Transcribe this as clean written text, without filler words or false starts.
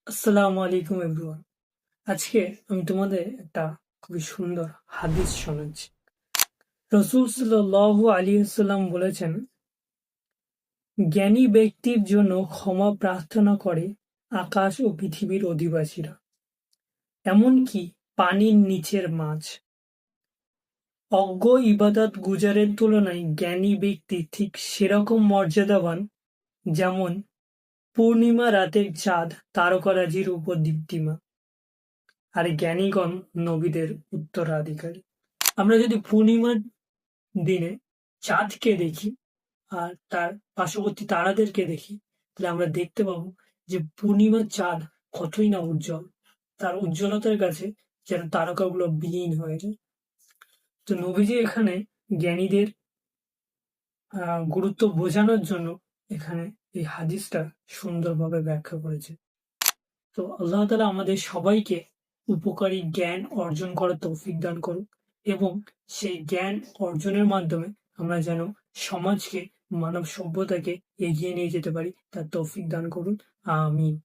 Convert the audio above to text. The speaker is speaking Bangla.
আসসালামু আলাইকুম এভরিওয়ান। আজকে আমি তোমাদের একটা খুবই সুন্দর হাদিস শোনাচ্ছি। রাসূল সাল্লাল্লাহু আলাইহি ওয়াসাল্লাম বলেছেন, জ্ঞানী ব্যক্তির জন্য ক্ষমা প্রার্থনা করে আকাশ ও পৃথিবীর অধিবাসীরা, এমনকি পানির নিচের মাছ। অজ্ঞ ইবাদত গুজারের তুলনায় জ্ঞানী ব্যক্তি ঠিক সেরকম মর্যাদাবান যেমন পূর্ণিমা রাতের চাঁদ তারকারাজির উপর দীপ্তিমান। আর জ্ঞানীগণ নবীদের উত্তরাধিকারী। আমরা যদি পূর্ণিমার দিনে চাঁদকে দেখি আর তার পার্শ্ববর্তী তারাদেরকে দেখি, তাহলে আমরা দেখতে পাবো যে পূর্ণিমার চাঁদ কতই না উজ্জ্বল। তার উজ্জ্বলতার কাছে যেন তারকাগুলো বিলীন হয়ে যায়। তো নবীজি এখানে জ্ঞানীদের গুরুত্ব বোঝানোর জন্য এখানে এই হাদিসটা সুন্দরভাবে ব্যাখ্যা করেছে। তো আল্লাহ তাআলা আমাদের সবাইকে উপকারী জ্ঞান অর্জন করার তৌফিক দান করুন এবং সেই জ্ঞান অর্জনের মাধ্যমে আমরা যেন সমাজকে, মানব সভ্যতাকে এগিয়ে নিয়ে যেতে পারি, তার তৌফিক দান করুন। আমিন।